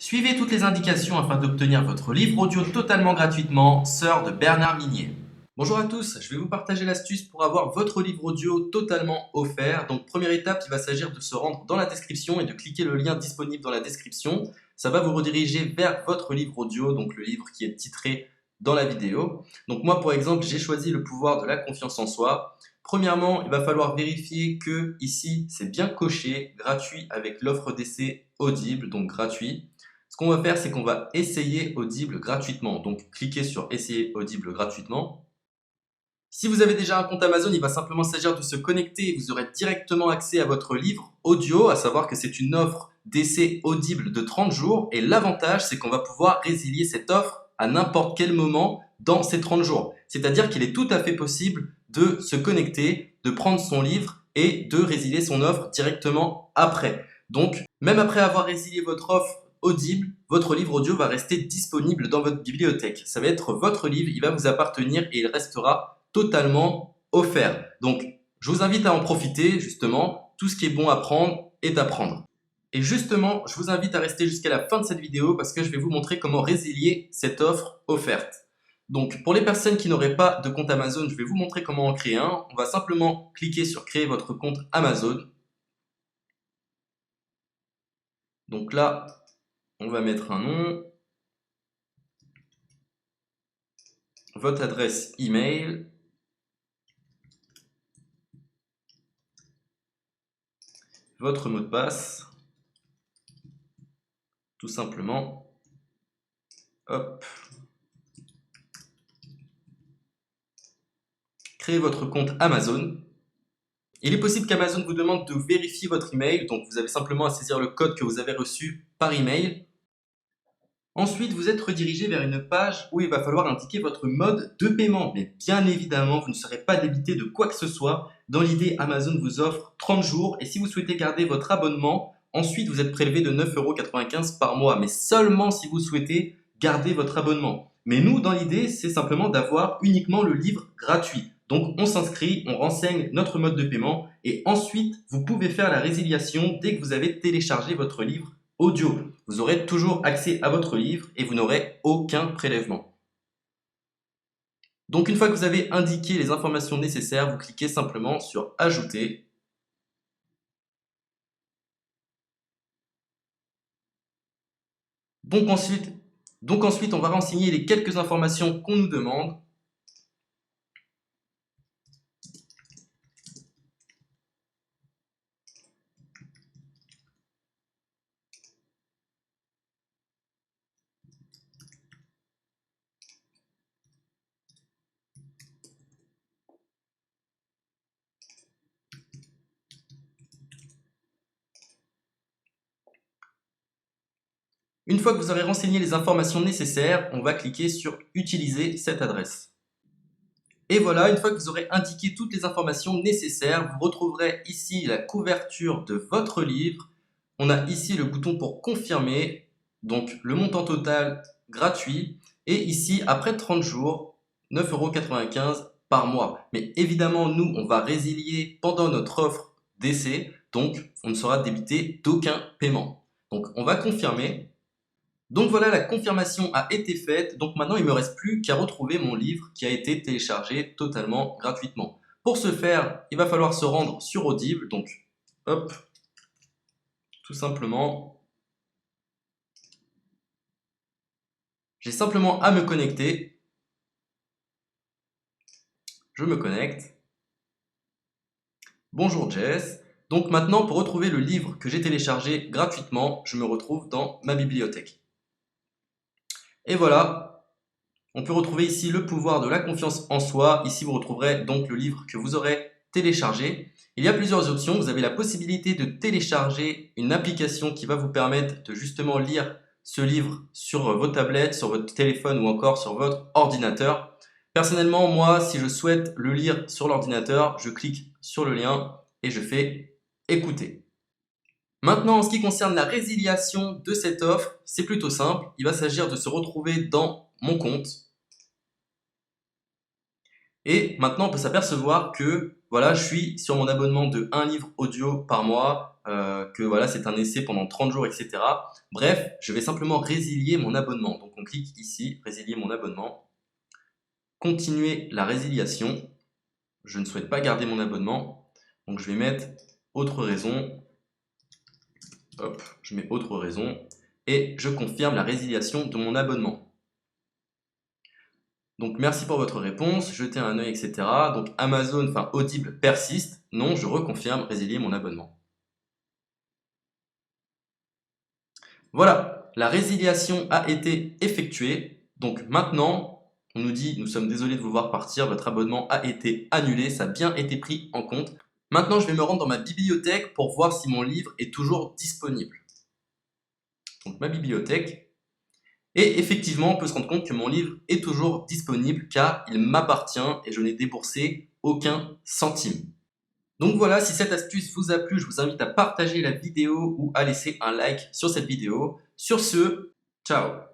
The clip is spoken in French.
Suivez toutes les indications afin d'obtenir votre livre audio totalement gratuitement, Sœur de Bernard Minier. Bonjour à tous, je vais vous partager l'astuce pour avoir votre livre audio totalement offert. Donc première étape, il va s'agir de se rendre dans la description et de cliquer le lien disponible dans la description. Ça va vous rediriger vers votre livre audio, donc le livre qui est titré dans la vidéo. Donc moi par exemple, j'ai choisi le pouvoir de la confiance en soi. Premièrement, il va falloir vérifier que ici c'est bien coché, gratuit avec l'offre d'essai Audible, donc gratuit. Ce qu'on va faire, c'est qu'on va essayer Audible gratuitement. Donc, cliquez sur Essayer Audible gratuitement. Si vous avez déjà un compte Amazon, il va simplement s'agir de se connecter et vous aurez directement accès à votre livre audio, à savoir que c'est une offre d'essai Audible de 30 jours. Et l'avantage, c'est qu'on va pouvoir résilier cette offre à n'importe quel moment dans ces 30 jours. C'est-à-dire qu'il est tout à fait possible de se connecter, de prendre son livre et de résilier son offre directement après. Donc, même après avoir résilié votre offre Audible, votre livre audio va rester disponible dans votre bibliothèque. Ça va être votre livre, il va vous appartenir et il restera totalement offert. Donc, je vous invite à en profiter, justement. Tout ce qui est bon à prendre est à prendre. Et justement, je vous invite à rester jusqu'à la fin de cette vidéo parce que je vais vous montrer comment résilier cette offre offerte. Donc, pour les personnes qui n'auraient pas de compte Amazon, je vais vous montrer comment en créer un. On va simplement cliquer sur créer votre compte Amazon. Donc là, on va mettre un nom, votre adresse email, votre mot de passe, tout simplement. Hop. Créez votre compte Amazon. Il est possible qu'Amazon vous demande de vérifier votre email, donc vous avez simplement à saisir le code que vous avez reçu par email. Ensuite, vous êtes redirigé vers une page où il va falloir indiquer votre mode de paiement. Mais bien évidemment, vous ne serez pas débité de quoi que ce soit. Dans l'idée, Amazon vous offre 30 jours et si vous souhaitez garder votre abonnement, ensuite vous êtes prélevé de 9,95 € par mois, mais seulement si vous souhaitez garder votre abonnement. Mais nous, dans l'idée, c'est simplement d'avoir uniquement le livre gratuit. Donc on s'inscrit, on renseigne notre mode de paiement et ensuite vous pouvez faire la résiliation dès que vous avez téléchargé votre livre audio. Vous aurez toujours accès à votre livre et vous n'aurez aucun prélèvement. Donc une fois que vous avez indiqué les informations nécessaires, vous cliquez simplement sur Ajouter. Donc ensuite, on va renseigner les quelques informations qu'on nous demande. Une fois que vous aurez renseigné les informations nécessaires, on va cliquer sur Utiliser cette adresse. Et voilà, une fois que vous aurez indiqué toutes les informations nécessaires, vous retrouverez ici la couverture de votre livre. On a ici le bouton pour confirmer, donc le montant total gratuit. Et ici, après 30 jours, 9,95 € par mois. Mais évidemment, nous, on va résilier pendant notre offre d'essai, donc on ne sera débité d'aucun paiement. Donc on va confirmer. Donc voilà, la confirmation a été faite. Donc maintenant, il ne me reste plus qu'à retrouver mon livre qui a été téléchargé totalement gratuitement. Pour ce faire, il va falloir se rendre sur Audible. Donc, hop, tout simplement. J'ai simplement à me connecter. Je me connecte. Bonjour Jess. Donc maintenant, pour retrouver le livre que j'ai téléchargé gratuitement, je me retrouve dans ma bibliothèque. Et voilà, on peut retrouver ici le pouvoir de la confiance en soi. Ici, vous retrouverez donc le livre que vous aurez téléchargé. Il y a plusieurs options. Vous avez la possibilité de télécharger une application qui va vous permettre de justement lire ce livre sur vos tablettes, sur votre téléphone ou encore sur votre ordinateur. Personnellement, moi, si je souhaite le lire sur l'ordinateur, je clique sur le lien et je fais écouter. Maintenant, en ce qui concerne la résiliation de cette offre, c'est plutôt simple. Il va s'agir de se retrouver dans mon compte. Et maintenant, on peut s'apercevoir que voilà, je suis sur mon abonnement de 1 livre audio par mois. que voilà, c'est un essai pendant 30 jours, etc. Bref, je vais simplement résilier mon abonnement. Donc on clique ici, résilier mon abonnement, continuer la résiliation. Je ne souhaite pas garder mon abonnement, donc je vais mettre autre raison. Hop, je mets autre raison et je confirme la résiliation de mon abonnement. Donc merci pour votre réponse, jetez un œil, etc. Donc Amazon, enfin Audible persiste. Non, je reconfirme, résilier mon abonnement. Voilà, la résiliation a été effectuée. Donc maintenant, on nous dit, nous sommes désolés de vous voir partir, votre abonnement a été annulé, ça a bien été pris en compte. Maintenant, je vais me rendre dans ma bibliothèque pour voir si mon livre est toujours disponible. Donc ma bibliothèque. Et effectivement, on peut se rendre compte que mon livre est toujours disponible car il m'appartient et je n'ai déboursé aucun centime. Donc voilà, si cette astuce vous a plu, je vous invite à partager la vidéo ou à laisser un like sur cette vidéo. Sur ce, ciao!